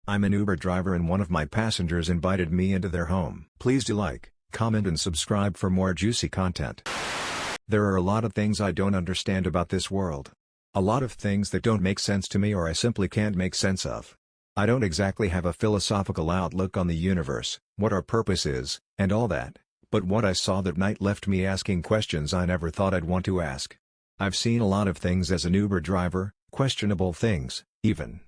I'm an Uber driver and one of my passengers invited me into their home. Please do like, comment and subscribe for more juicy content. There are a lot of things I don't understand about this world. A lot of things that don't make sense to me or I simply can't make sense of. I don't exactly have a philosophical outlook on the universe, what our purpose is, and all that, but what I saw that night left me asking questions I never thought I'd want to ask. I've seen a lot of things as an Uber driver, questionable things, even.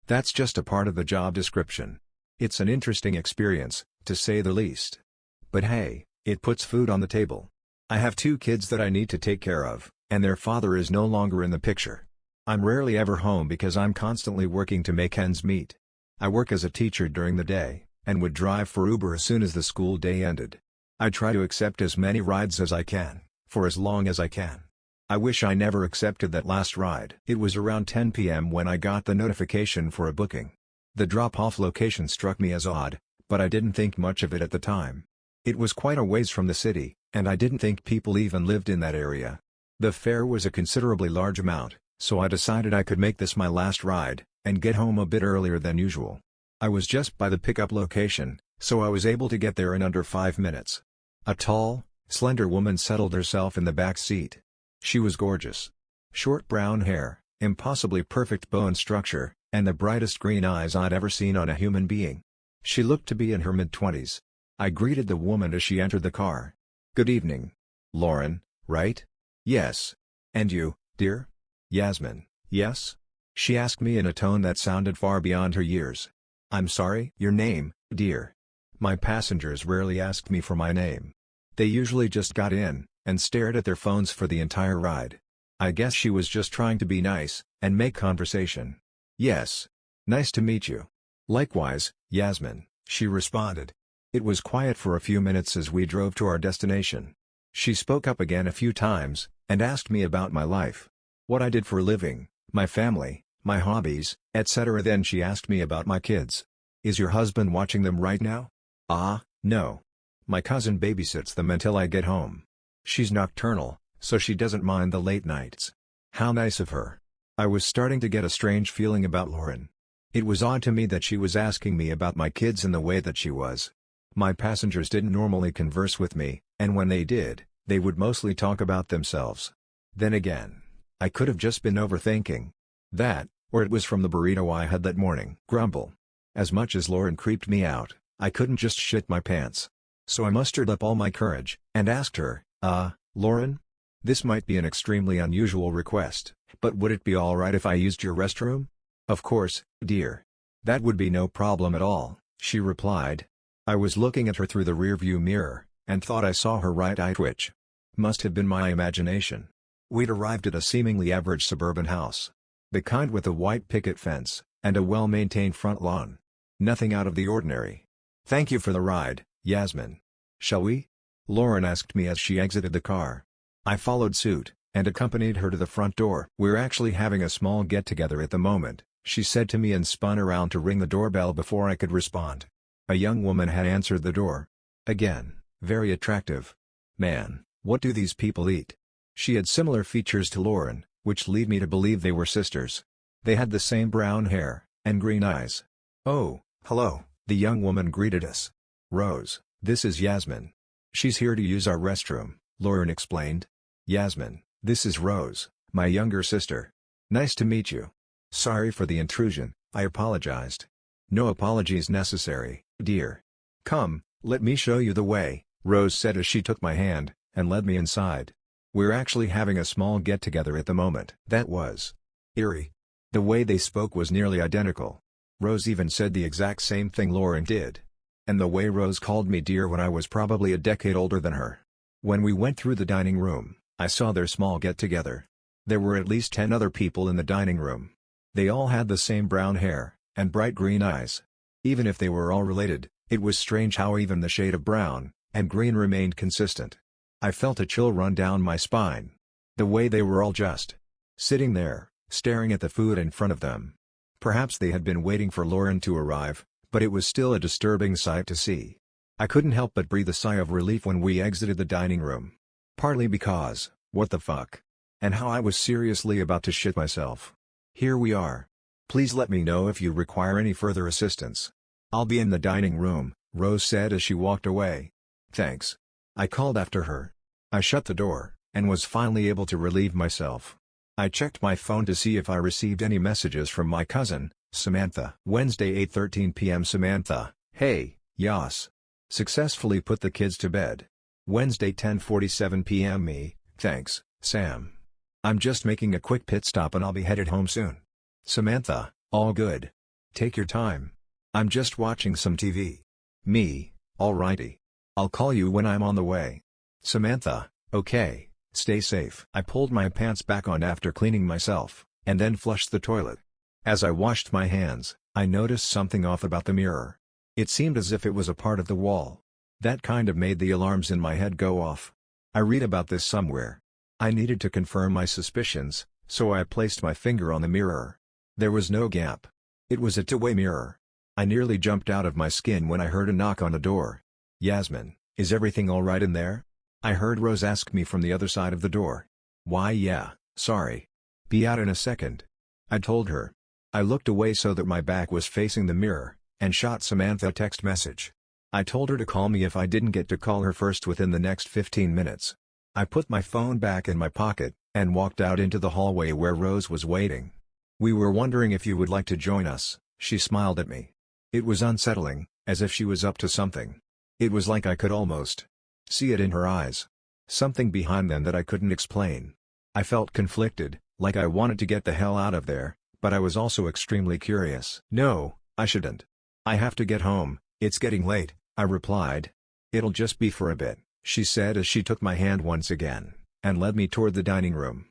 That's just a part of the job description. It's an interesting experience, to say the least. But hey, it puts food on the table. I have 2 kids that I need to take care of, and their father is no longer in the picture. I'm rarely ever home because I'm constantly working to make ends meet. I work as a teacher during the day, and would drive for Uber as soon as the school day ended. I try to accept as many rides as I can, for as long as I can. I wish I never accepted that last ride. It was around 10 p.m. when I got the notification for a booking. The drop-off location struck me as odd, but I didn't think much of it at the time. It was quite a ways from the city, and I didn't think people even lived in that area. The fare was a considerably large amount, so I decided I could make this my last ride, and get home a bit earlier than usual. I was just by the pickup location, so I was able to get there in under 5 minutes. A tall, slender woman settled herself in the back seat. She was gorgeous. Short brown hair, impossibly perfect bone structure, and the brightest green eyes I'd ever seen on a human being. She looked to be in her mid-20s. I greeted the woman as she entered the car. "Good evening. Lauren, right?" "Yes. And you, dear?" "Yasmin, yes?" She asked me in a tone that sounded far beyond her years. "I'm sorry, your name, dear?" My passengers rarely asked me for my name. They usually just got in, and stared at their phones for the entire ride. I guess she was just trying to be nice, and make conversation. "Yes. Nice to meet you." "Likewise, Yasmin," she responded. It was quiet for a few minutes as we drove to our destination. She spoke up again a few times, and asked me about my life. What I did for a living, my family, my hobbies, etc. Then she asked me about my kids. "Is your husband watching them right now?" "Ah, no. My cousin babysits them until I get home. She's nocturnal, so she doesn't mind the late nights." How nice of her. I was starting to get a strange feeling about Lauren. It was odd to me that she was asking me about my kids in the way that she was. My passengers didn't normally converse with me, and when they did, they would mostly talk about themselves. Then again, I could have just been overthinking that, or it was from the burrito I had that morning. Grumble. As much as Lauren creeped me out, I couldn't just shit my pants. So I mustered up all my courage, and asked her, Lauren? This might be an extremely unusual request, but would it be alright if I used your restroom?" "Of course, dear. That would be no problem at all," she replied. I was looking at her through the rearview mirror, and thought I saw her right eye twitch. Must have been my imagination. We'd arrived at a seemingly average suburban house. The kind with a white picket fence, and a well-maintained front lawn. Nothing out of the ordinary. "Thank you for the ride, Yasmin. Shall we?" Lauren asked me as she exited the car. I followed suit, and accompanied her to the front door. "We're actually having a small get-together at the moment," she said to me and spun around to ring the doorbell before I could respond. A young woman had answered the door. Again, very attractive. Man, what do these people eat? She had similar features to Lauren, which lead me to believe they were sisters. They had the same brown hair, and green eyes. "Oh, hello," the young woman greeted us. "Rose, this is Yasmin. She's here to use our restroom," Lauren explained. "Yasmin, this is Rose, my younger sister. Nice to meet you. Sorry for the intrusion," I apologized. "No apologies necessary, dear. Come, let me show you the way," Rose said as she took my hand, and led me inside. "We're actually having a small get-together at the moment." That was eerie. The way they spoke was nearly identical. Rose even said the exact same thing Lauren did. And the way Rose called me dear when I was probably a decade older than her. When we went through the dining room, I saw their small get-together. There were at least 10 other people in the dining room. They all had the same brown hair, and bright green eyes. Even if they were all related, it was strange how even the shade of brown and green remained consistent. I felt a chill run down my spine. The way they were all just sitting there, staring at the food in front of them. Perhaps they had been waiting for Lauren to arrive, but it was still a disturbing sight to see. I couldn't help but breathe a sigh of relief when we exited the dining room. Partly because, what the fuck? And how I was seriously about to shit myself. Here we are. Please let me know if you require any further assistance. I'll be in the dining room, Rose said as she walked away. Thanks. I called after her. I shut the door, and was finally able to relieve myself. I checked my phone to see if I received any messages from my cousin, Samantha. Wednesday 8:13 p.m. Samantha, hey, Yas. Successfully put the kids to bed. Wednesday 10:47 p.m. Me, thanks, Sam. I'm just making a quick pit stop and I'll be headed home soon. Samantha, all good. Take your time. I'm just watching some TV. Me, alrighty. I'll call you when I'm on the way. Samantha, okay, stay safe. I pulled my pants back on after cleaning myself, and then flushed the toilet. As I washed my hands, I noticed something off about the mirror. It seemed as if it was a part of the wall. That kind of made the alarms in my head go off. I read about this somewhere. I needed to confirm my suspicions, so I placed my finger on the mirror. There was no gap. It was a two-way mirror. I nearly jumped out of my skin when I heard a knock on the door. Yasmin, is everything alright in there? I heard Rose ask me from the other side of the door. Why yeah, sorry. Be out in a second. I told her. I looked away so that my back was facing the mirror, and shot Samantha a text message. I told her to call me if I didn't get to call her first within the next 15 minutes. I put my phone back in my pocket, and walked out into the hallway where Rose was waiting. We were wondering if you would like to join us, she smiled at me. It was unsettling, as if she was up to something. It was like I could almost see it in her eyes. Something behind them that I couldn't explain. I felt conflicted, like I wanted to get the hell out of there, but I was also extremely curious. No, I shouldn't. I have to get home, it's getting late, I replied. It'll just be for a bit, she said as she took my hand once again, and led me toward the dining room.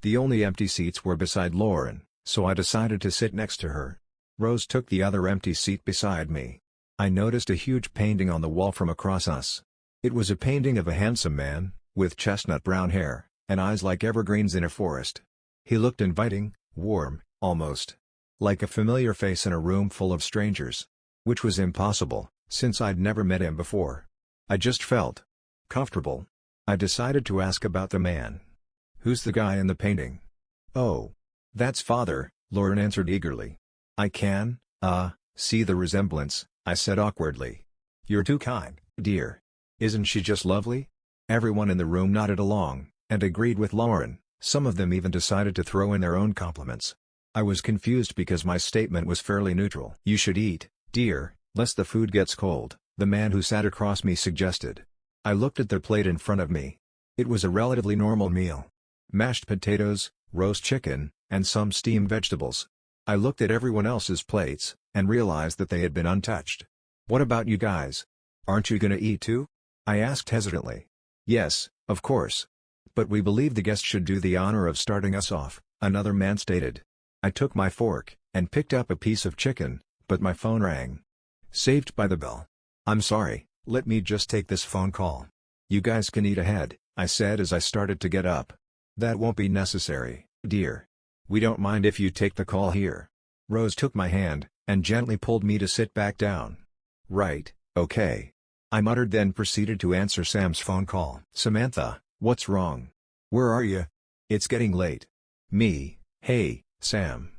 The only empty seats were beside Lauren, so I decided to sit next to her. Rose took the other empty seat beside me. I noticed a huge painting on the wall from across us. It was a painting of a handsome man, with chestnut brown hair, and eyes like evergreens in a forest. He looked inviting, warm, almost like a familiar face in a room full of strangers. Which was impossible, since I'd never met him before. I just felt comfortable. I decided to ask about the man. Who's the guy in the painting? Oh, that's Father, Lauren answered eagerly. I can, see the resemblance, I said awkwardly. You're too kind, dear. Isn't she just lovely? Everyone in the room nodded along, and agreed with Lauren. Some of them even decided to throw in their own compliments. I was confused because my statement was fairly neutral. You should eat, dear, lest the food gets cold, the man who sat across me suggested. I looked at the plate in front of me. It was a relatively normal meal. Mashed potatoes, roast chicken, and some steamed vegetables. I looked at everyone else's plates, and realized that they had been untouched. What about you guys? Aren't you gonna eat too? I asked hesitantly. Yes, of course. But we believe the guest should do the honor of starting us off, another man stated. I took my fork, and picked up a piece of chicken, but my phone rang. Saved by the bell. I'm sorry, let me just take this phone call. You guys can eat ahead, I said as I started to get up. That won't be necessary, dear. We don't mind if you take the call here. Rose took my hand, and gently pulled me to sit back down. Right, okay. I muttered, then proceeded to answer Sam's phone call. Samantha, what's wrong? Where are you? It's getting late. Me, hey, Sam.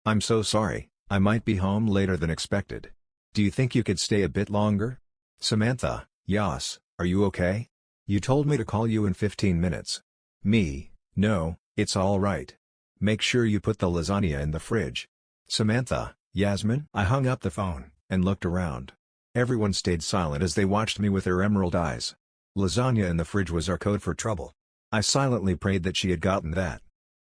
I'm so sorry, I might be home later than expected. Do you think you could stay a bit longer? Samantha, Yas, are you okay? You told me to call you in 15 minutes. Me, no, it's all right. Make sure you put the lasagna in the fridge. Samantha, Yasmin? I hung up the phone, and looked around. Everyone stayed silent as they watched me with their emerald eyes. Lasagna in the fridge was our code for trouble. I silently prayed that she had gotten that.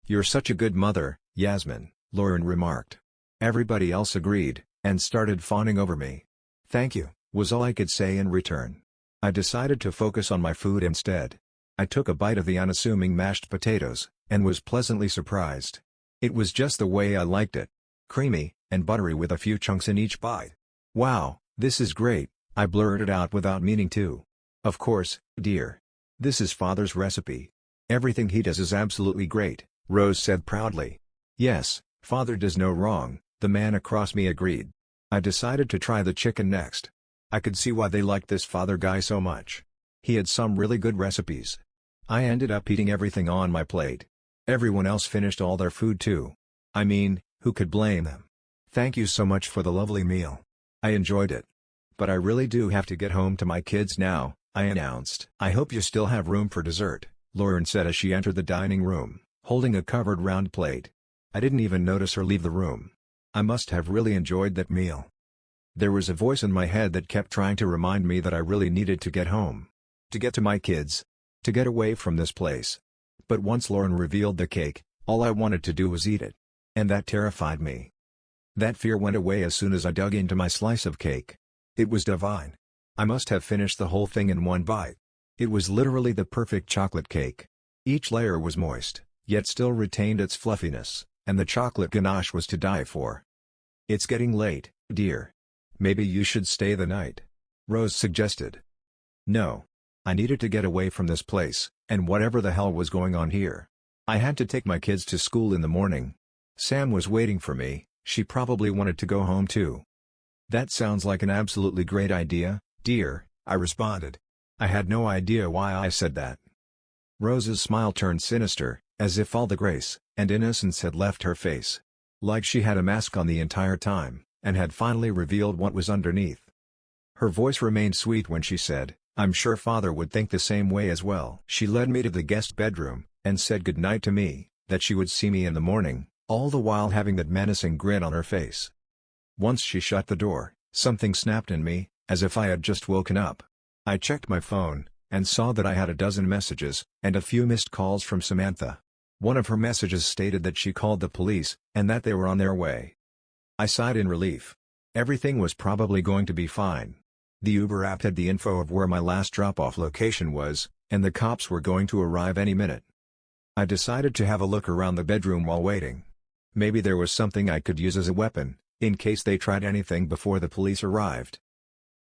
You're such a good mother, Yasmin, Lauren remarked. Everybody else agreed, and started fawning over me. Thank you, was all I could say in return. I decided to focus on my food instead. I took a bite of the unassuming mashed potatoes, and was pleasantly surprised. It was just the way I liked it. Creamy, and buttery with a few chunks in each bite. Wow, this is great, I blurted out without meaning to. Of course, dear. This is Father's recipe. Everything he does is absolutely great, Rose said proudly. Yes, Father does no wrong, the man across me agreed. I decided to try the chicken next. I could see why they liked this Father guy so much. He had some really good recipes. I ended up eating everything on my plate. Everyone else finished all their food too. I mean, who could blame them? Thank you so much for the lovely meal. I enjoyed it. But I really do have to get home to my kids now, I announced. I hope you still have room for dessert, Lauren said as she entered the dining room, holding a covered round plate. I didn't even notice her leave the room. I must have really enjoyed that meal. There was a voice in my head that kept trying to remind me that I really needed to get home. To get to my kids. To get away from this place. But once Lauren revealed the cake, all I wanted to do was eat it. And that terrified me. That fear went away as soon as I dug into my slice of cake. It was divine. I must have finished the whole thing in one bite. It was literally the perfect chocolate cake. Each layer was moist, yet still retained its fluffiness, and the chocolate ganache was to die for. It's getting late, dear. Maybe you should stay the night, Rose suggested. No. I needed to get away from this place, and whatever the hell was going on here. I had to take my kids to school in the morning. Sam was waiting for me, she probably wanted to go home too. That sounds like an absolutely great idea, dear, I responded. I had no idea why I said that. Rose's smile turned sinister, as if all the grace and innocence had left her face. Like she had a mask on the entire time, and had finally revealed what was underneath. Her voice remained sweet when she said, I'm sure Father would think the same way as well. She led me to the guest bedroom, and said goodnight to me, that she would see me in the morning, all the while having that menacing grin on her face. Once she shut the door, something snapped in me, as if I had just woken up. I checked my phone, and saw that I had a dozen messages, and a few missed calls from Samantha. One of her messages stated that she called the police, and that they were on their way. I sighed in relief. Everything was probably going to be fine. The Uber app had the info of where my last drop-off location was, and the cops were going to arrive any minute. I decided to have a look around the bedroom while waiting. Maybe there was something I could use as a weapon, in case they tried anything before the police arrived.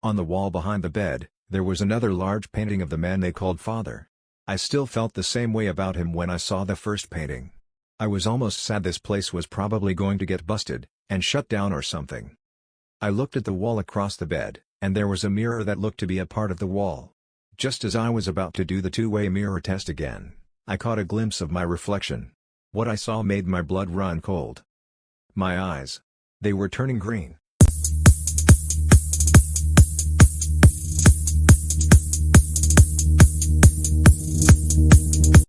On the wall behind the bed, there was another large painting of the man they called Father. I still felt the same way about him when I saw the first painting. I was almost sad this place was probably going to get busted, and shut down or something. I looked at the wall across the bed, and there was a mirror that looked to be a part of the wall. Just as I was about to do the two-way mirror test again, I caught a glimpse of my reflection. What I saw made my blood run cold. My eyes. They were turning green.